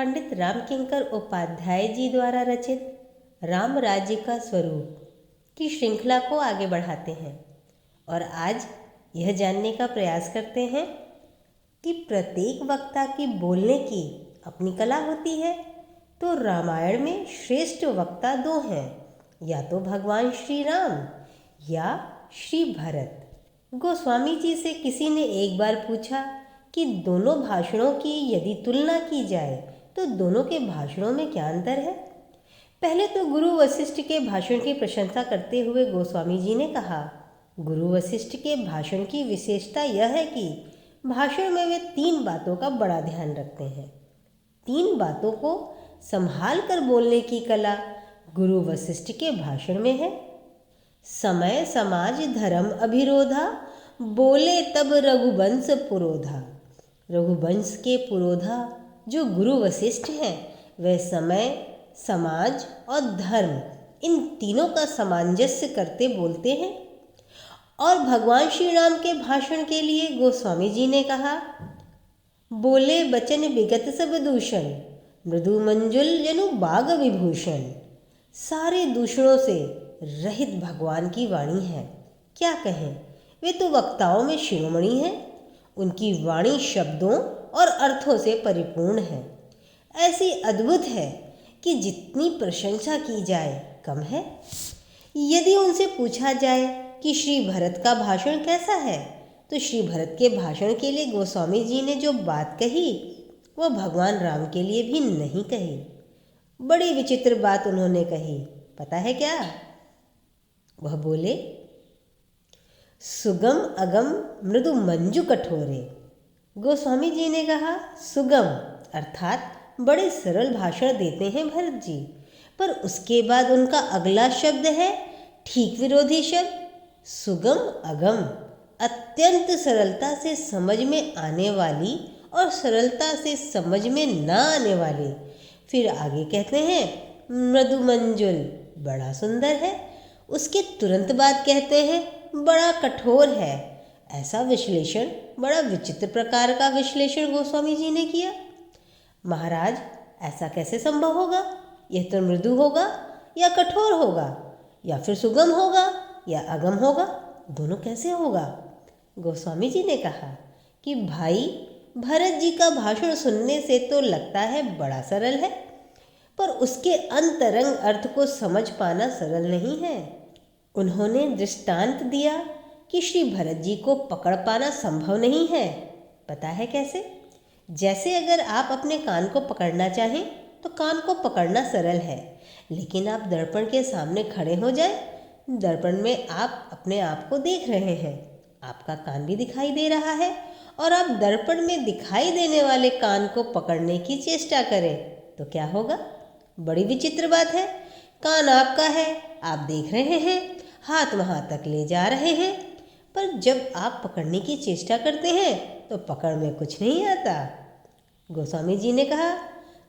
पंडित रामकिंकर उपाध्याय जी द्वारा रचित राम राज्य का स्वरूप की श्रृंखला को आगे बढ़ाते हैं और आज यह जानने का प्रयास करते हैं कि प्रत्येक वक्ता की बोलने की अपनी कला होती है। तो रामायण में श्रेष्ठ वक्ता दो हैं, या तो भगवान श्री राम या श्री भरत। गोस्वामी जी से किसी ने एक बार पूछा कि दोनों भाषणों की यदि तुलना की जाए तो दोनों के भाषणों में क्या अंतर है। पहले तो गुरु वशिष्ठ के भाषण की प्रशंसा करते हुए गोस्वामी जी ने कहा, गुरु वशिष्ठ के भाषण की विशेषता यह है कि भाषण में वे 3 बातों का बड़ा ध्यान रखते हैं। 3 बातों को संभाल कर बोलने की कला गुरु वशिष्ठ के भाषण में है। समय समाज धर्म अभिरोधा, बोले तब रघुवंश पुरोधा। रघुवंश के पुरोधा जो गुरु वशिष्ठ हैं, वे समय, समाज और धर्म इन तीनों का सामंजस्य करते बोलते हैं। और भगवान श्री राम के भाषण के लिए गोस्वामी जी ने कहा, बोले बचन विगत सब दूषण, मृदु मंजुल जनु बाग विभूषण। सारे दूषणों से रहित भगवान की वाणी है। क्या कहें, वे तो वक्ताओं में शिरोमणि हैं। उनकी वाणी शब्दों और अर्थों से परिपूर्ण है। ऐसी अद्भुत है कि जितनी प्रशंसा की जाए कम है। यदि उनसे पूछा जाए कि श्री भरत का भाषण कैसा है, तो श्री भरत के भाषण के लिए गोस्वामी जी ने जो बात कही वह भगवान राम के लिए भी नहीं कही। बड़ी विचित्र बात उन्होंने कही, पता है क्या? वह बोले, सुगम अगम मृदु मंजु कठोरे। गोस्वामी जी ने कहा, सुगम अर्थात बड़े सरल भाषण देते हैं भरत जी, पर उसके बाद उनका अगला शब्द है ठीक विरोधी शब्द, सुगम अगम, अत्यंत सरलता से समझ में आने वाली और सरलता से समझ में ना आने वाली। फिर आगे कहते हैं मृदु मंजुल, बड़ा सुंदर है। उसके तुरंत बाद कहते हैं बड़ा कठोर है। ऐसा विश्लेषण, बड़ा विचित्र प्रकार का विश्लेषण गोस्वामी जी ने किया। महाराज, ऐसा कैसे संभव होगा? यह तो मृदु होगा या कठोर होगा, या फिर सुगम होगा या अगम होगा, दोनों कैसे होगा? गोस्वामी जी ने कहा कि भाई, भरत जी का भाषण सुनने से तो लगता है बड़ा सरल है, पर उसके अंतरंग अर्थ को समझ पाना सरल नहीं है। उन्होंने दृष्टांत दिया कि श्री भरत जी को पकड़ पाना संभव नहीं है। पता है कैसे? जैसे अगर आप अपने कान को पकड़ना चाहें तो कान को पकड़ना सरल है, लेकिन आप दर्पण के सामने खड़े हो जाए, दर्पण में आप अपने आप को देख रहे हैं, आपका कान भी दिखाई दे रहा है, और आप दर्पण में दिखाई देने वाले कान को पकड़ने की चेष्टा करें तो क्या होगा? बड़ी विचित्र बात है। कान आपका है, आप देख रहे हैं, हाथ वहाँ तक ले जा रहे हैं, पर जब आप पकड़ने की चेष्टा करते हैं तो पकड़ में कुछ नहीं आता। गोस्वामी जी ने कहा,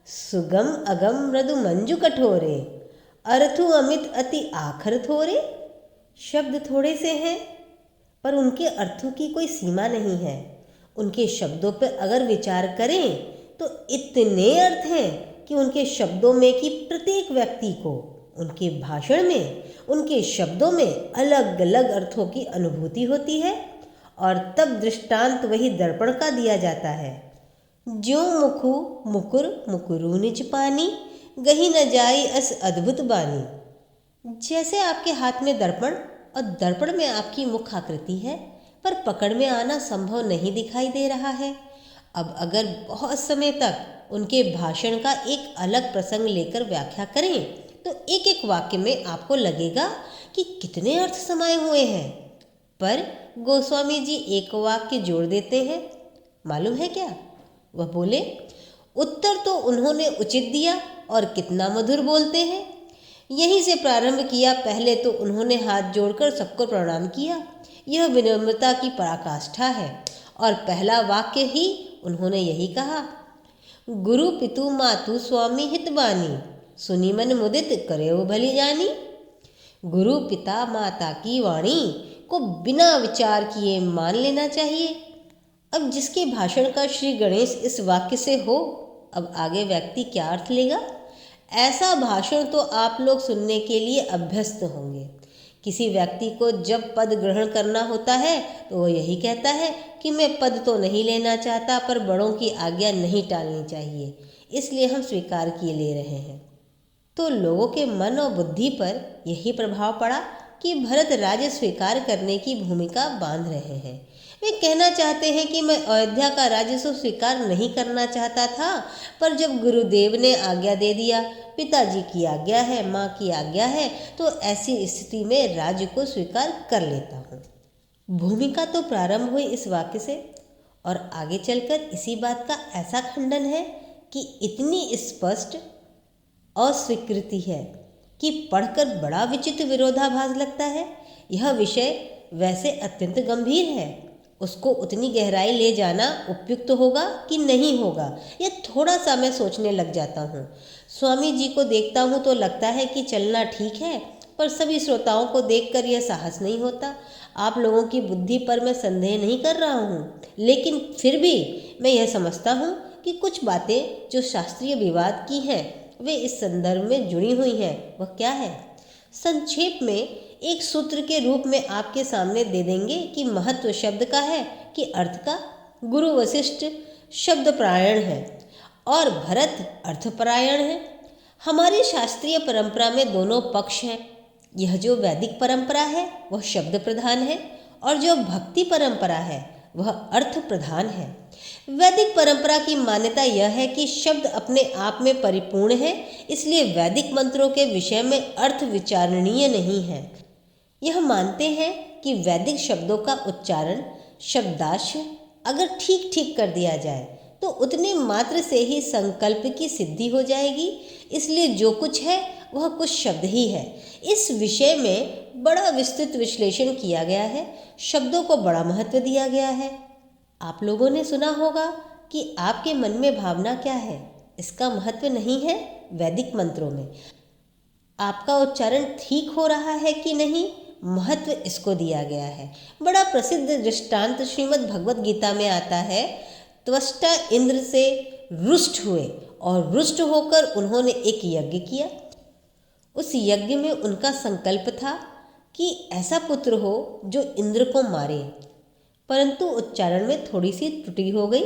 सुगम अगम मृदु मंजु कठोरे, अर्थु अमित अति आखर थोरे। शब्द थोड़े से हैं, पर उनके अर्थों की कोई सीमा नहीं है। उनके शब्दों पर अगर विचार करें तो इतने अर्थ हैं कि उनके शब्दों में कि प्रत्येक व्यक्ति को उनके भाषण में, उनके शब्दों में अलग अलग अर्थों की अनुभूति होती है। और तब दृष्टांत वही दर्पण का दिया जाता है, जो मुखु मुकुर मुकुरु निज पानी, गही न जाई अस अद्भुत बानी। जैसे आपके हाथ में दर्पण और दर्पण में आपकी मुख आकृति है, पर पकड़ में आना संभव नहीं दिखाई दे रहा है। अब अगर बहुत समय तक उनके भाषण का एक अलग प्रसंग लेकर व्याख्या करें तो एक एक वाक्य में आपको लगेगा कि कितने अर्थ समाये हुए हैं, पर गोस्वामी जी एक वाक्य जोड़ देते हैं। मालूम है क्या? वह बोले, उत्तर तो उन्होंने उचित दिया और कितना मधुर बोलते हैं। यहीं से प्रारंभ किया। पहले तो उन्होंने हाथ जोड़कर सबको प्रणाम किया, यह विनम्रता की पराकाष्ठा है। और पहला वाक्य ही उन्होंने यही कहा, गुरु पितु मातु स्वामी हितबानी, सुनी मन मुदित करे वो भली जानी। गुरु पिता माता की वाणी को बिना विचार किए मान लेना चाहिए। अब जिसके भाषण का श्री गणेश इस वाक्य से हो अब आगे व्यक्ति क्या अर्थ लेगा। ऐसा भाषण तो आप लोग सुनने के लिए अभ्यस्त होंगे। किसी व्यक्ति को जब पद ग्रहण करना होता है तो वो यही कहता है कि मैं पद तो नहीं लेना चाहता, पर बड़ों की आज्ञा नहीं टालनी चाहिए, इसलिए हम स्वीकार किए ले रहे हैं। तो लोगों के मन और बुद्धि पर यही प्रभाव पड़ा कि भरत राज्य स्वीकार करने की भूमिका बांध रहे हैं। वे कहना चाहते हैं कि मैं अयोध्या का राज्य स्वीकार नहीं करना चाहता था, पर जब गुरुदेव ने आज्ञा दे दिया, पिताजी की आज्ञा है, माँ की आज्ञा है, तो ऐसी स्थिति में राज्य को स्वीकार कर लेता हूँ। भूमिका तो प्रारंभ हुई इस वाक्य से, और आगे चलकर इसी बात का ऐसा खंडन है कि इतनी स्पष्ट अस्वीकृति है कि पढ़कर बड़ा विचित्र विरोधाभास लगता है। यह विषय वैसे अत्यंत गंभीर है, उसको उतनी गहराई ले जाना उपयुक्त होगा कि नहीं होगा, यह थोड़ा सा मैं सोचने लग जाता हूँ। स्वामी जी को देखता हूँ तो लगता है कि चलना ठीक है, पर सभी श्रोताओं को देखकर यह साहस नहीं होता। आप लोगों की बुद्धि पर मैं संदेह नहीं कर रहा हूँ, लेकिन फिर भी मैं यह समझता हूँ कि कुछ बातें जो शास्त्रीय विवाद की हैं वे इस संदर्भ में जुड़ी हुई हैं। वह क्या है? संक्षेप में एक सूत्र के रूप में आपके सामने दे देंगे कि महत्व शब्द का है कि अर्थ का। गुरु वशिष्ठ शब्दपरायण है और भरत अर्थपरायण है। हमारी शास्त्रीय परंपरा में दोनों पक्ष हैं। यह जो वैदिक परंपरा है वह शब्द प्रधान है, और जो भक्ति परंपरा है वह अर्थ प्रधान है। वैदिक परंपरा की मान्यता यह है कि शब्द अपने आप में परिपूर्ण है, इसलिए वैदिक मंत्रों के विषय में अर्थ विचारणीय नहीं है। यह मानते हैं कि वैदिक शब्दों का उच्चारण शब्दाश्य अगर ठीक ठीक कर दिया जाए तो उतने मात्र से ही संकल्प की सिद्धि हो जाएगी, इसलिए जो कुछ है वह कुछ शब्द ही है। इस विषय में बड़ा विस्तृत विश्लेषण किया गया है, शब्दों को बड़ा महत्व दिया गया है। आप लोगों ने सुना होगा कि आपके मन में भावना क्या है, इसका महत्व नहीं है वैदिक मंत्रों में। आपका उच्चारण ठीक हो रहा है कि नहीं, महत्व इसको दिया गया है। बड़ा प्रसिद्ध दृष्टांत श्रीमद् भगवत गीता में आता है। त्वष्टा इंद्र से रुष्ट हुए और रुष्ट होकर उन्होंने एक यज्ञ किया। उस यज्ञ में उनका संकल्प था कि ऐसा पुत्र हो जो इंद्र को मारे, परंतु उच्चारण में थोड़ी सी त्रुटि हो गई।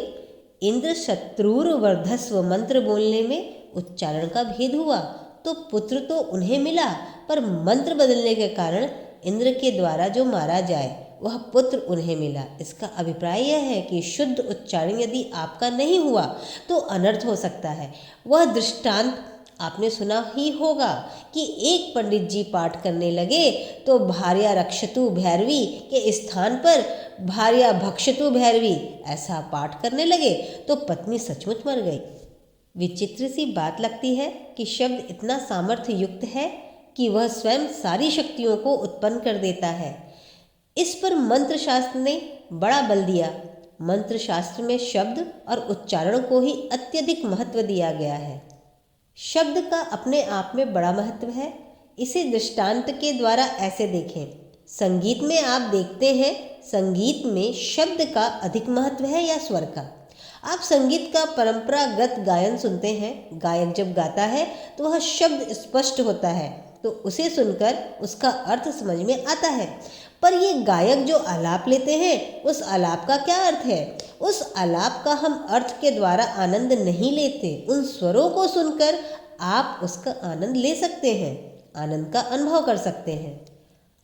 इंद्र शत्रुर वर्धस्व मंत्र बोलने में उच्चारण का भेद हुआ तो पुत्र तो उन्हें मिला, पर मंत्र बदलने के कारण इंद्र के द्वारा जो मारा जाए वह पुत्र उन्हें मिला। इसका अभिप्राय यह है कि शुद्ध उच्चारण यदि आपका नहीं हुआ तो अनर्थ हो सकता है। वह दृष्टांत आपने सुना ही होगा कि एक पंडित जी पाठ करने लगे तो भार्या रक्षतु भैरवी के स्थान पर भार्या भक्षतु भैरवी ऐसा पाठ करने लगे तो पत्नी सचमुच मर गई। विचित्र सी बात लगती है कि शब्द इतना सामर्थ्य युक्त है कि वह स्वयं सारी शक्तियों को उत्पन्न कर देता है। इस पर मंत्र शास्त्र ने बड़ा बल दिया। मंत्र शास्त्र में शब्द और उच्चारण को ही अत्यधिक महत्व दिया गया है। शब्द का अपने आप में बड़ा महत्व है। इसे दृष्टांत के द्वारा ऐसे देखें। संगीत में आप देखते हैं, संगीत में शब्द का अधिक महत्व है या स्वर का। आप संगीत का परंपरागत गायन सुनते हैं। गायक जब गाता है तो वह शब्द स्पष्ट होता है, तो उसे सुनकर उसका अर्थ समझ में आता है। पर ये गायक जो आलाप लेते हैं, उस आलाप का क्या अर्थ है? उस आलाप का हम अर्थ के द्वारा आनंद नहीं लेते। उन स्वरों को सुनकर आप उसका आनंद ले सकते हैं, आनंद का अनुभव कर सकते हैं।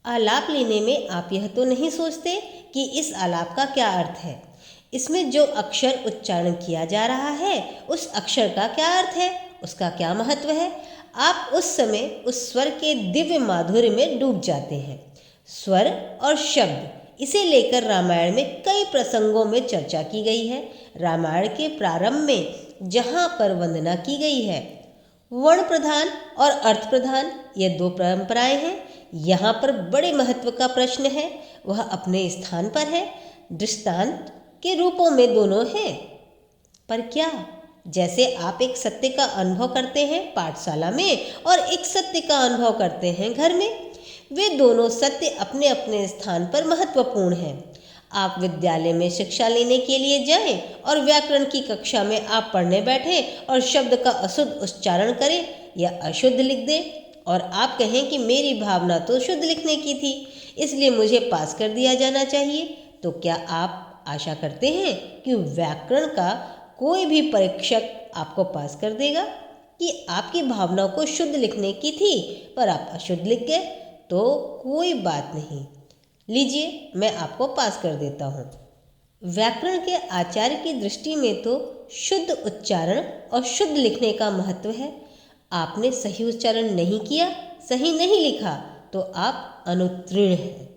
आलाप लेने में आप यह तो नहीं सोचते कि इस आलाप का क्या अर्थ है, इसमें जो अक्षर उच्चारण किया जा रहा है उस अक्षर का क्या अर्थ है, उसका क्या महत्व है। आप उस समय उस स्वर के दिव्य माधुर्य में डूब जाते हैं। स्वर और शब्द, इसे लेकर रामायण में कई प्रसंगों में चर्चा की गई है। रामायण के प्रारंभ में जहाँ पर वंदना की गई है, वर्ण प्रधान और अर्थ प्रधान ये दो परंपराएं हैं। यहाँ पर बड़े महत्व का प्रश्न है, वह अपने स्थान पर है। दृष्टांत के रूपों में दोनों हैं, पर क्या? जैसे आप एक सत्य का अनुभव करते हैं पाठशाला में और एक सत्य का अनुभव करते हैं घर में, वे दोनों सत्य अपने अपने स्थान पर महत्वपूर्ण हैं। आप विद्यालय में शिक्षा लेने के लिए जाएं और व्याकरण की कक्षा में आप पढ़ने बैठें और शब्द का अशुद्ध उच्चारण करें या अशुद्ध लिख दें और आप कहें कि मेरी भावना तो शुद्ध लिखने की थी, इसलिए मुझे पास कर दिया जाना चाहिए। तो क्या आप आशा करते हैं कि व्याकरण का कोई भी परीक्षक आपको पास कर देगा? कि आपकी भावनाओं को शुद्ध लिखने की थी पर आप अशुद्ध लिख गए? तो कोई बात नहीं, लीजिए मैं आपको पास कर देता हूँ। व्याकरण के आचार्य की दृष्टि में तो शुद्ध उच्चारण और शुद्ध लिखने का महत्व है। आपने सही उच्चारण नहीं किया, सही नहीं लिखा तो आप अनुत्तीर्ण हैं।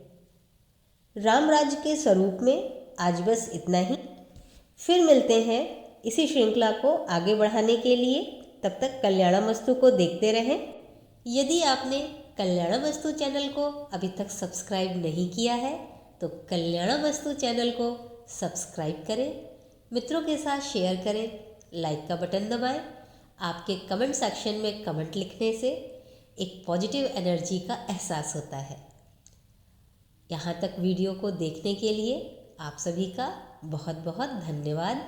राम राज्य के स्वरूप में आज बस इतना ही। फिर मिलते हैं इसी श्रृंखला को आगे बढ़ाने के लिए। तब तक कल्याणमस्तु को देखते रहें। यदि आपने कल्याणमस्तु चैनल को अभी तक सब्सक्राइब नहीं किया है तो कल्याणमस्तु चैनल को सब्सक्राइब करें, मित्रों के साथ शेयर करें, लाइक का बटन दबाएं। आपके कमेंट सेक्शन में कमेंट लिखने से एक पॉजिटिव एनर्जी का एहसास होता है। यहाँ तक वीडियो को देखने के लिए आप सभी का बहुत बहुत धन्यवाद।